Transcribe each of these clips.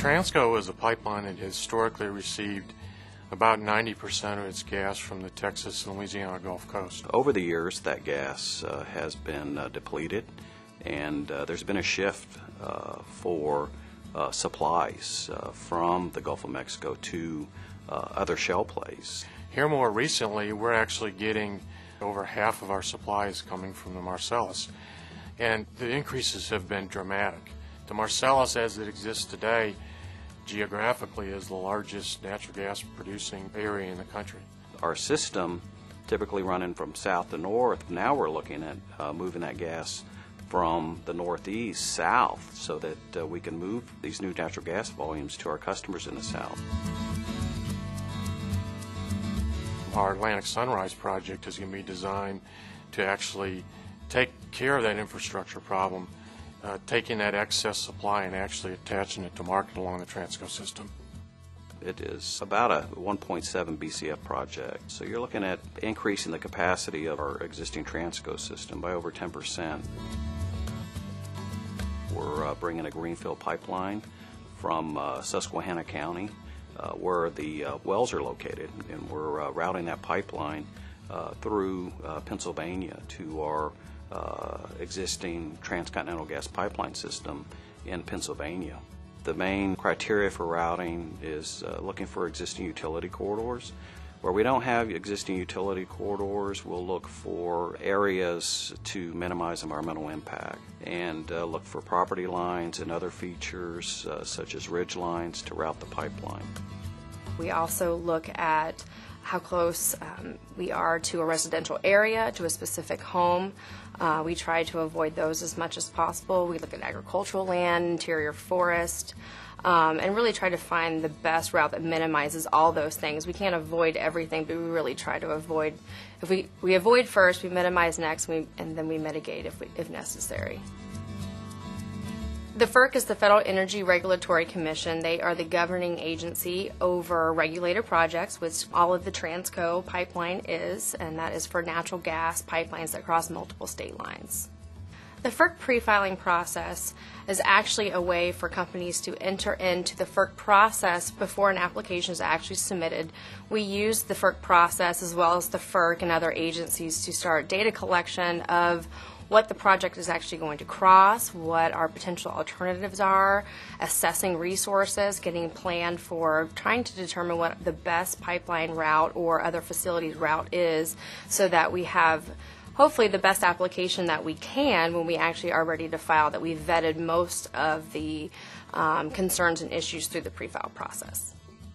Transco is a pipeline that historically received about 90% of its gas from the Texas and Louisiana Gulf Coast. Over the years, that gas has been depleted, and there's been a shift for supplies from the Gulf of Mexico to other shale plays. Here more recently, we're actually getting over half of our supplies coming from the Marcellus, and the increases have been dramatic. The Marcellus, as it exists today, geographically is the largest natural gas producing area in the country. Our system, typically running from south to north, now we're looking at moving that gas from the northeast south so that we can move these new natural gas volumes to our customers in the south. Our Atlantic Sunrise project is going to be designed to actually take care of that infrastructure problem, taking that excess supply and actually attaching it to market along the Transco system. It is about a 1.7 BCF project, so you're looking at increasing the capacity of our existing Transco system by over 10%. We're bringing a greenfield pipeline from Susquehanna County, where the wells are located, and we're routing that pipeline through Pennsylvania to our existing transcontinental gas pipeline system in Pennsylvania. The main criteria for routing is looking for existing utility corridors. Where we don't have existing utility corridors, we'll look for areas to minimize environmental impact and look for property lines and other features such as ridge lines to route the pipeline. We also look at how close we are to a residential area, to a specific home. We try to avoid those as much as possible. We look at agricultural land, interior forest, and really try to find the best route that minimizes all those things. We can't avoid everything, but we really try to avoid. If we avoid first, we minimize next, and then we mitigate if necessary. The Ferc is the Federal Energy Regulatory Commission. They are the governing agency over regulated projects, which all of the Transco pipeline is, and that is for natural gas pipelines that cross multiple state lines. The Ferc pre-filing process is actually a way for companies to enter into the Ferc process before an application is actually submitted. We use the Ferc process as well as the Ferc and other agencies to start data collection of what the project is actually going to cross, what our potential alternatives are, assessing resources, getting planned for trying to determine what the best pipeline route or other facilities route is so that we have hopefully the best application that we can when we actually are ready to file, that we've vetted most of the concerns and issues through the pre-file process.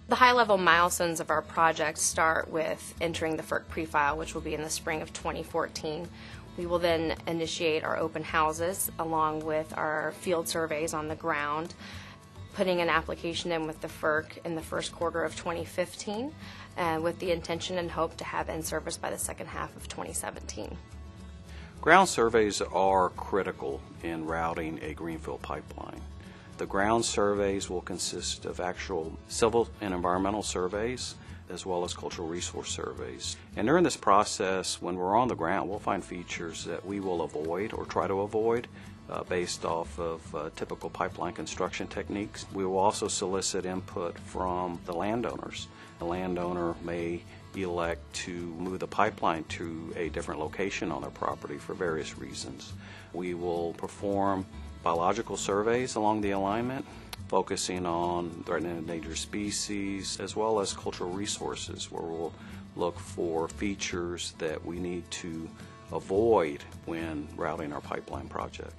The high-level milestones of our project start with entering the Ferc pre-file, which will be in the spring of 2014. We will then initiate our open houses along with our field surveys on the ground, putting an application in with the Ferc in the first quarter of 2015, with the intention and hope to have in service by the second half of 2017. Ground surveys are critical in routing a greenfield pipeline. The ground surveys will consist of actual civil and environmental surveys, as well as cultural resource surveys. And during this process, when we're on the ground, we'll find features that we will avoid or try to avoid based off of typical pipeline construction techniques. We will also solicit input from the landowners. The landowner may elect to move the pipeline to a different location on their property for various reasons. We will perform biological surveys along the alignment, focusing on threatened and endangered species, as well as cultural resources, where we'll look for features that we need to avoid when routing our pipeline project.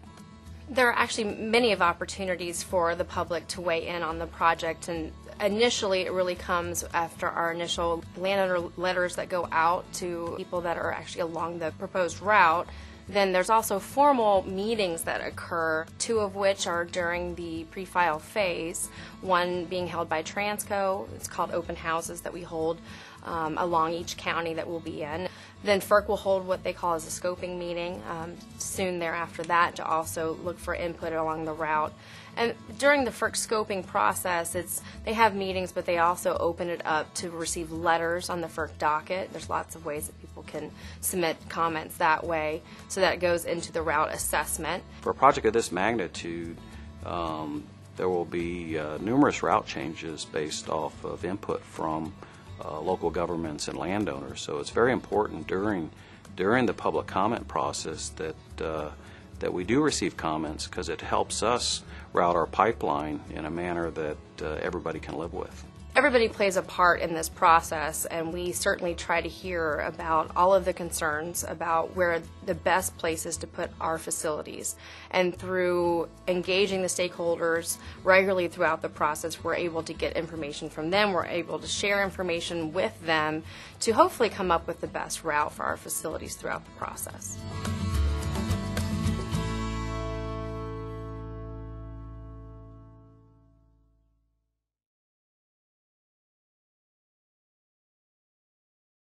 There are actually many of opportunities for the public to weigh in on the project, and initially it really comes after our initial landowner letters that go out to people that are actually along the proposed route. Then there's also formal meetings that occur, two of which are during the pre-file phase, one being held by Transco. It's called open houses that we hold along each county that we'll be in. Then Ferc will hold what they call as a scoping meeting soon thereafter that to also look for input along the route. And during the Ferc scoping process, they have meetings, but they also open it up to receive letters on the Ferc docket. There's lots of ways that people can submit comments that way, so that goes into the route assessment. For a project of this magnitude, There will be numerous route changes based off of input from local governments and landowners. So it's very important during the public comment process that we do receive comments, because it helps us route our pipeline in a manner that everybody can live with. Everybody plays a part in this process, and we certainly try to hear about all of the concerns about where the best places to put our facilities. And through engaging the stakeholders regularly throughout the process, we're able to get information from them. We're able to share information with them to hopefully come up with the best route for our facilities throughout the process.